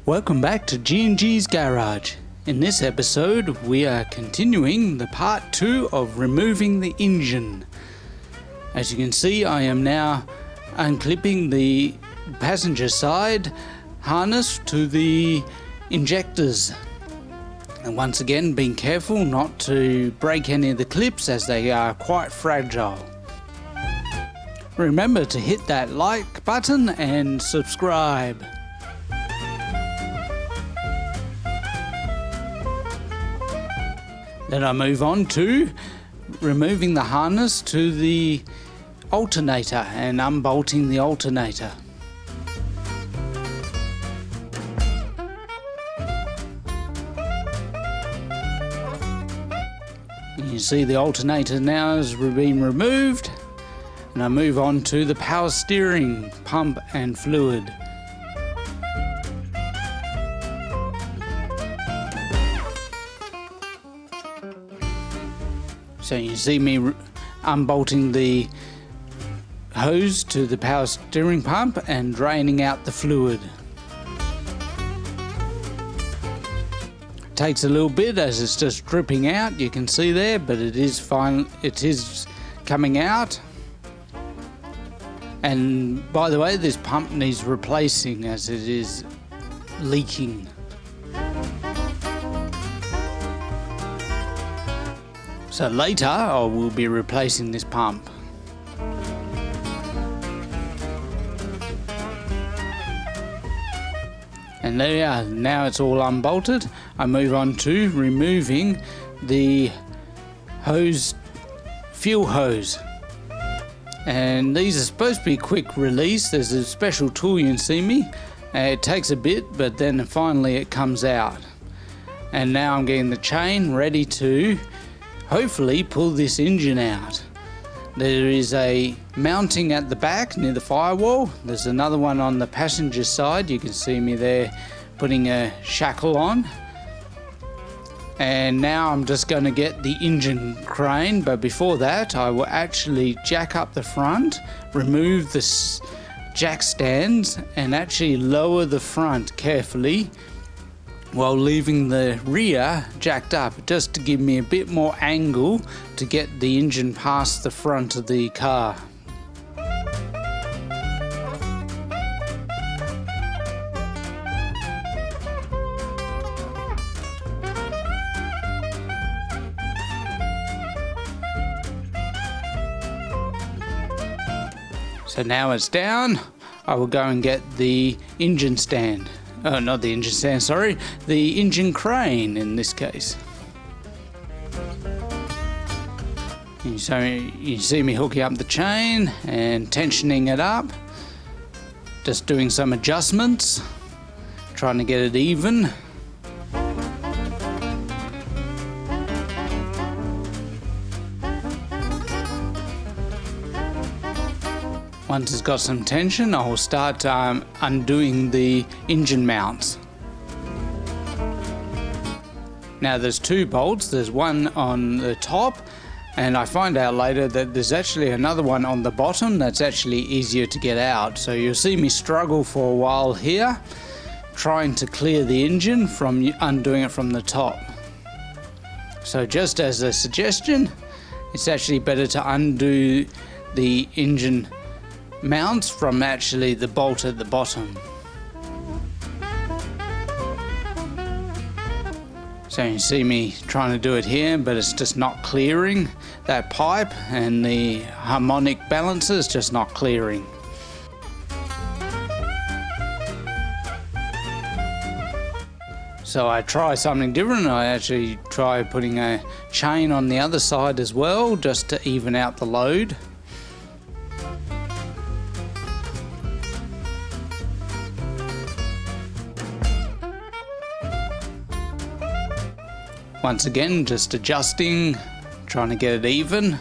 Welcome back to G&G's Garage. In this episode we are continuing the part 2 of removing the engine. As you can see, I am now unclipping the passenger side harness to the injectors. And once again, being careful not to break any of the clips as they are quite fragile. Remember to hit that like button and subscribe. Then I move on to removing the harness to the alternator and unbolting the alternator. You see the alternator now has been removed, and I move on to the power steering pump and fluid. So you see me unbolting the hose to the power steering pump and draining out the fluid. It takes a little bit as it's just dripping out, you can see there, but it is fine, it is coming out. And by the way, this pump needs replacing as it is leaking. So later I will be replacing this pump. And there we are, now it's all unbolted. I move on to removing the hose, fuel hose. And these are supposed to be quick release. There's a special tool, you can see me. It takes a bit, but then finally it comes out. And now I'm getting the chain ready to hopefully pull this engine out. There is a mounting at the back near the firewall. There's another one on the passenger side. You can see me there putting a shackle on. And now I'm just going to get the engine crane, but before that I will actually jack up the front, remove the jack stands and actually lower the front carefully while leaving the rear jacked up, just to give me a bit more angle to get the engine past the front of the car. So now it's down, I will go and get the engine stand. Oh, not the engine stand, sorry, the engine crane in this case. And so you see me hooking up the chain and tensioning it up, just doing some adjustments, trying to get it even. Once it's got some tension, I will start undoing the engine mounts. Now there's two bolts, there's one on the top, and I find out later that there's actually another one on the bottom that's actually easier to get out. So you'll see me struggle for a while here, trying to clear the engine from undoing it from the top. So just as a suggestion, it's actually better to undo the engine mounts from actually the bolt at the bottom. So you see me trying to do it here, but it's just not clearing that pipe, and the harmonic balancer is just not clearing. So I try something different. I actually try putting a chain on the other side as well, just to even out the load. Once again, just adjusting, trying to get it even.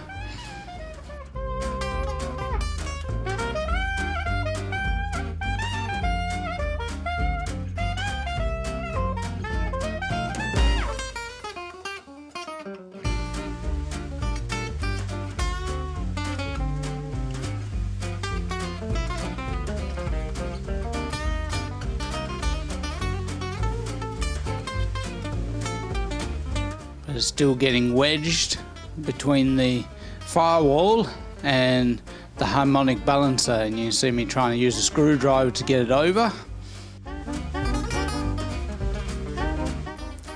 it's still getting wedged between the firewall and the harmonic balancer, and you can see me trying to use a screwdriver to get it over,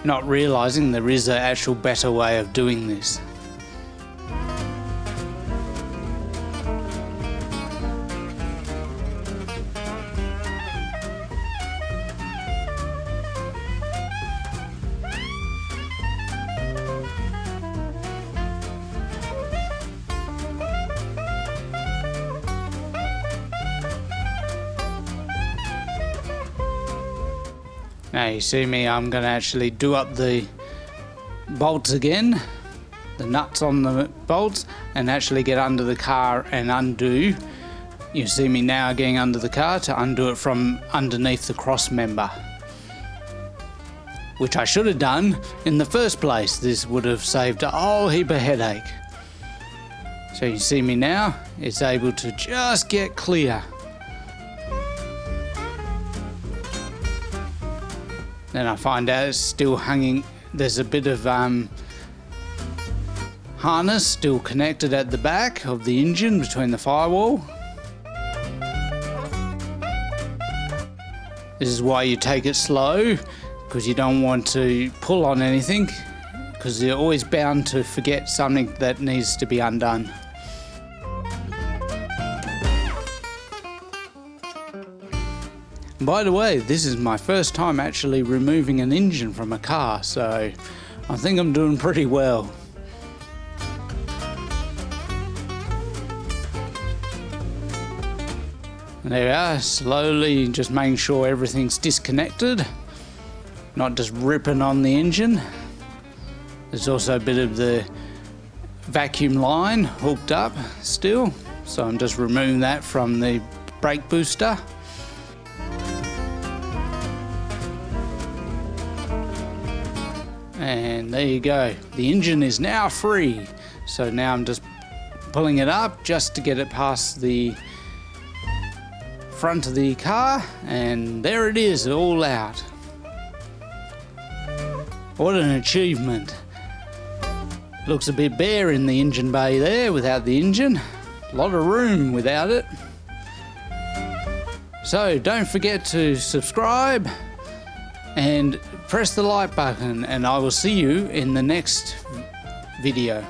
not realizing there is an actual better way of doing this. Now you see me, I'm going to actually do up the bolts again, the nuts on the bolts, and actually get under the car and undo. You see me now getting under the car to undo it from underneath the cross member, which I should have done in the first place. This would have saved a whole heap of headache. So you see me now, it's able to just get clear. Then I find out it's still hanging, there's a bit of harness still connected at the back of the engine between the firewall. This is why you take it slow, because you don't want to pull on anything, because you're always bound to forget something that needs to be undone. By the way, this is my first time actually removing an engine from a car, so I think I'm doing pretty well. And there we are, slowly just making sure everything's disconnected, not just ripping on the engine. There's also a bit of the vacuum line hooked up still, so I'm just removing that from the brake booster. And there you go, the engine is now free. So now I'm just pulling it up just to get it past the front of the car, and there it is, all out. What an achievement. Looks a bit bare in the engine bay there without the engine. A lot of room without it. So don't forget to subscribe and press the like button, and I will see you in the next video.